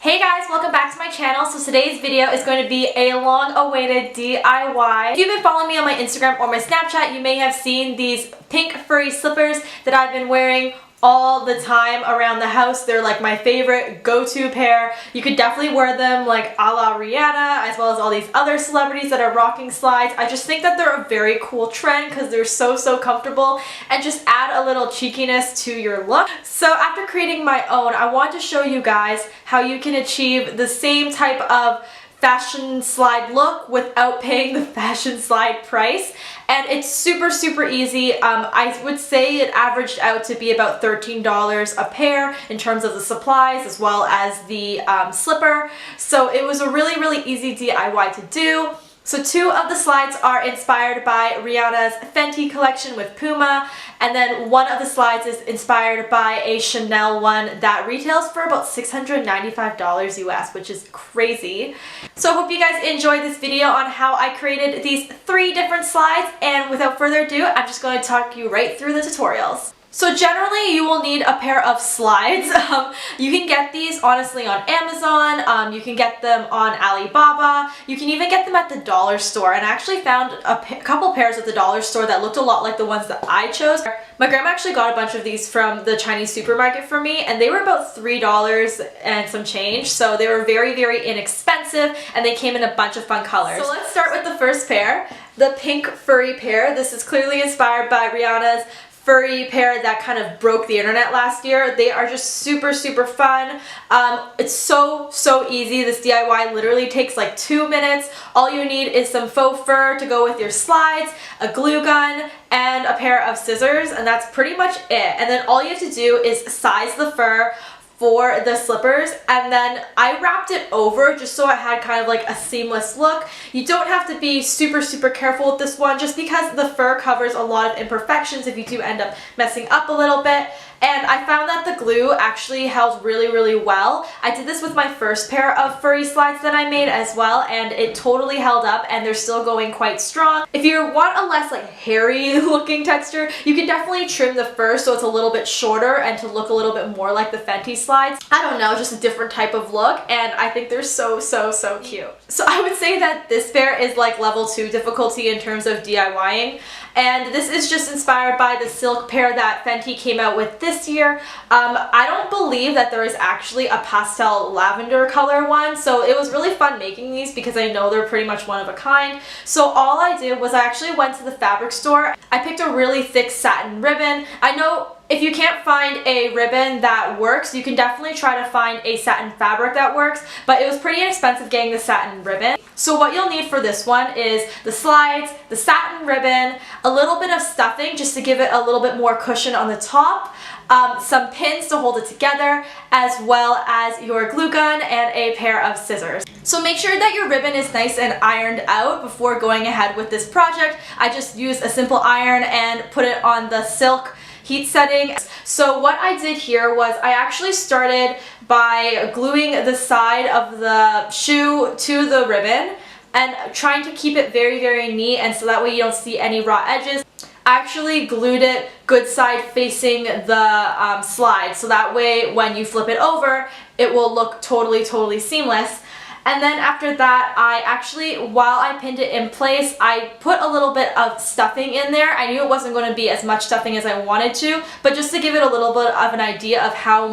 Hey guys, welcome back to my channel. So today's video is going to be a long-awaited DIY. If you've been following me on my Instagram or my Snapchat, you may have seen these pink furry slippers that I've been wearing all the time around the house. They're like my favorite go-to pair. You could definitely wear them like a la Rihanna, as well as all these other celebrities that are rocking slides. I just think that they're a very cool trend because they're so comfortable and just add a little cheekiness to your look. So after creating my own, I want to show you guys how you can achieve the same type of fashion slide look without paying the fashion slide price. And it's super easy. I would say it averaged out to be about $13 a pair in terms of the supplies as well as the slipper. So it was a really easy DIY to do. So two of the slides are inspired by Rihanna's Fenty collection with Puma, and then one of the slides is inspired by a Chanel one that retails for about $695 US, which is crazy. So I hope you guys enjoyed this video on how I created these 3 different slides, and without further ado, I'm just going to talk you right through the tutorials. So generally you will need a pair of slides. You can get these honestly on Amazon, you can get them on Alibaba, you can even get them at the dollar store, and I actually found a couple pairs at the dollar store that looked a lot like the ones that I chose. My grandma actually got a bunch of these from the Chinese supermarket for me, and they were about $3 and some change, so they were very inexpensive, and they came in a bunch of fun colors. So let's start with the first pair, the pink furry pair. This is clearly inspired by Rihanna's furry pair that kind of broke the internet last year. They are just super fun. It's so easy. This DIY literally takes like 2 minutes. All you need is some faux fur to go with your slides, a glue gun, and a pair of scissors, and that's pretty much it. And then all you have to do is size the fur for the slippers, and then I wrapped it over just so I had kind of like a seamless look. You don't have to be super careful with this one just because the fur covers a lot of imperfections if you do end up messing up a little bit. And I found that the glue actually held really well. I did this with my first pair of furry slides that I made as well, and it totally held up, and they're still going quite strong. If you want a less like hairy looking texture, you can definitely trim the fur so it's a little bit shorter and to look a little bit more like the Fenty slides. I don't know, just a different type of look, and I think they're so cute. So I would say that this pair is like level 2 difficulty in terms of DIYing. And this is just inspired by the silk pair that Fenty came out with this year. I don't believe that there is actually a pastel lavender color one, so it was really fun making these because I know they're pretty much one of a kind. So all I did was I actually went to the fabric store. I picked a really thick satin ribbon. I know if you can't find a ribbon that works, you can definitely try to find a satin fabric that works, but it was pretty inexpensive getting the satin ribbon. So what you'll need for this one is the slides, the satin ribbon, a little bit of stuffing just to give it a little bit more cushion on the top, some pins to hold it together, as well as your glue gun and a pair of scissors. So make sure that your ribbon is nice and ironed out before going ahead with this project. I just used a simple iron and put it on the silk heat setting. So what I did here was I actually started by gluing the side of the shoe to the ribbon and trying to keep it very neat, and so that way you don't see any raw edges. I actually glued it good side facing the slide, so that way when you flip it over it will look totally seamless. And then after that, I actually, while I pinned it in place, I put a little bit of stuffing in there. I knew it wasn't going to be as much stuffing as I wanted to, but just to give it a little bit of an idea of how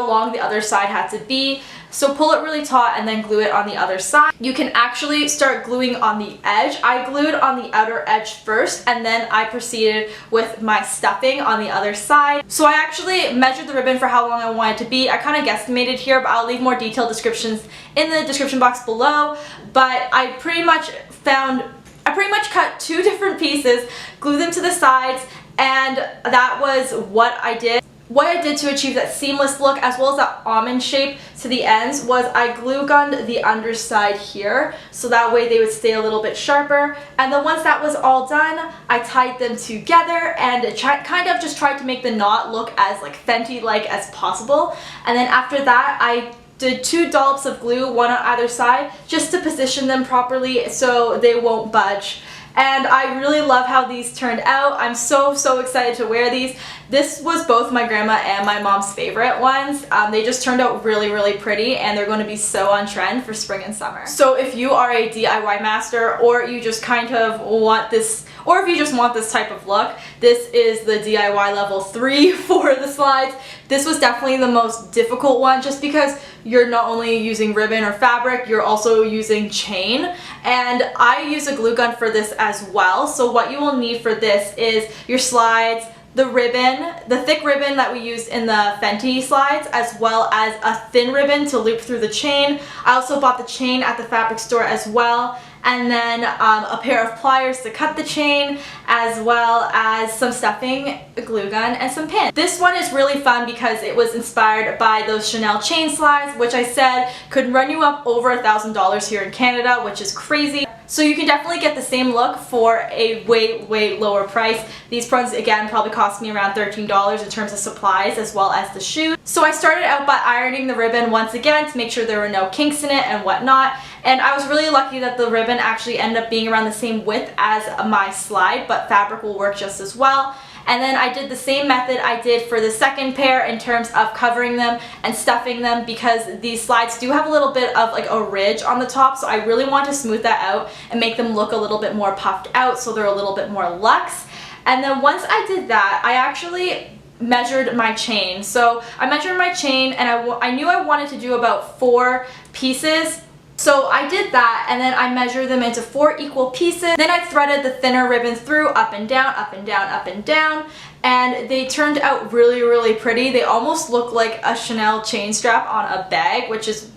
long the other side had to be. So pull it really taut and then glue it on the other side. You can actually start gluing on the edge. I glued on the outer edge first, and then I proceeded with my stuffing on the other side. So I actually measured the ribbon for how long I want it to be. I kind of guesstimated here, but I'll leave more detailed descriptions in the description box below. But I pretty much cut 2 different pieces, glued them to the sides, and that was what I did. What I did to achieve that seamless look as well as that almond shape to the ends was I glue gunned the underside here, so that way they would stay a little bit sharper. And then once that was all done, I tied them together and kind of just tried to make the knot look as like Fenty-like as possible. And then after that, I did 2 dollops of glue, one on either side, just to position them properly so they won't budge. and I really love how these turned out. I'm so excited to wear these. This was both my grandma and my mom's favorite ones. They just turned out really pretty, and they're going to be so on trend for spring and summer. So if you are a DIY master, or you just kind of want this, or if you just want this type of look, this is the DIY level 3 for the slides. This was definitely the most difficult one, just because you're not only using ribbon or fabric, you're also using chain. And I use a glue gun for this as well. So what you will need for this is your slides, the ribbon, the thick ribbon that we used in the Fenty slides, as well as a thin ribbon to loop through the chain. I also bought the chain at the fabric store as well, and then a pair of pliers to cut the chain, as well as some stuffing, a glue gun, and some pins. This one is really fun because it was inspired by those Chanel chain slides, which I said could run you up over $1,000 here in Canada, which is crazy. So you can definitely get the same look for a way lower price. These ones, again, probably cost me around $13 in terms of supplies as well as the shoes. So I started out by ironing the ribbon once again to make sure there were no kinks in it and whatnot. And I was really lucky that the ribbon actually ended up being around the same width as my slide, but fabric will work just as well. And then I did the same method I did for the second pair in terms of covering them and stuffing them, because these slides do have a little bit of like a ridge on the top, so I really want to smooth that out and make them look a little bit more puffed out so they're a little bit more luxe. And then once I did that, I actually measured my chain. So I measured my chain, and I knew I wanted to do about 4 pieces. So I did that, and then I measured them into 4 equal pieces. Then I threaded the thinner ribbon through, up and down, up and down, up and down, and they turned out really pretty. They almost look like a Chanel chain strap on a bag, which is,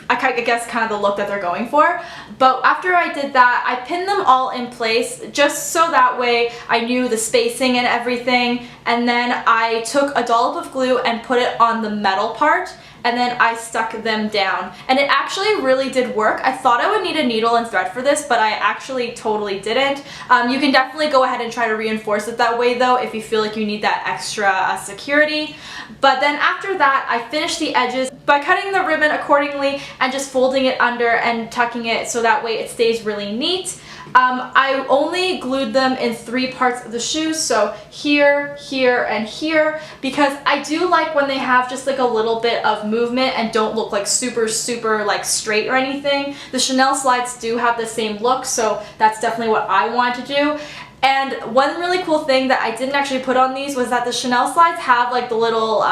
I guess, kind of the look that they're going for. But after I did that, I pinned them all in place just so that way I knew the spacing and everything. And then I took a dollop of glue and put it on the metal part, and then I stuck them down. And it actually really did work. I thought I would need a needle and thread for this, but I actually totally didn't. You can definitely go ahead and try to reinforce it that way though if you feel like you need that extra security. But then after that, I finished the edges by cutting the ribbon accordingly and just folding it under and tucking it so that way it stays really neat. I only glued them in 3 parts of the shoes, so here, here, and here, because I do like when they have just like a little bit of movement and don't look like super like straight or anything. The Chanel slides do have the same look, so that's definitely what I want to do. And one really cool thing that I didn't actually put on these was that the Chanel slides have like the little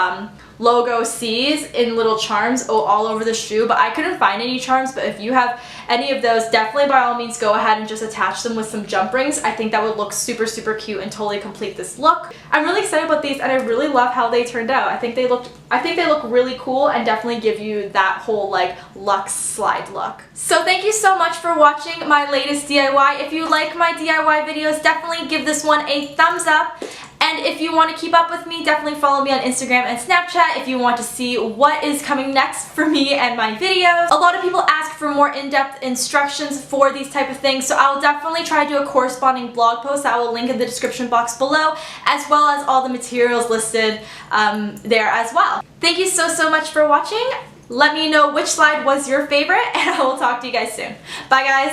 logo C's in little charms all over the shoe, but I couldn't find any charms. But if you have any of those, definitely by all means go ahead and just attach them with some jump rings. I think that would look super cute and totally complete this look. I'm really excited about these, and I really love how they turned out. I think they look really cool and definitely give you that whole like luxe slide look. So thank you so much for watching my latest DIY. If you like my DIY videos, definitely give this one a thumbs up. And if you want to keep up with me, definitely follow me on Instagram and Snapchat if you want to see what is coming next for me and my videos. A lot of people ask for more in-depth instructions for these type of things, so I will definitely try to do a corresponding blog post that I will link in the description box below, as well as all the materials listed there as well. Thank you so much for watching. Let me know which slide was your favorite, and I will talk to you guys soon. Bye guys!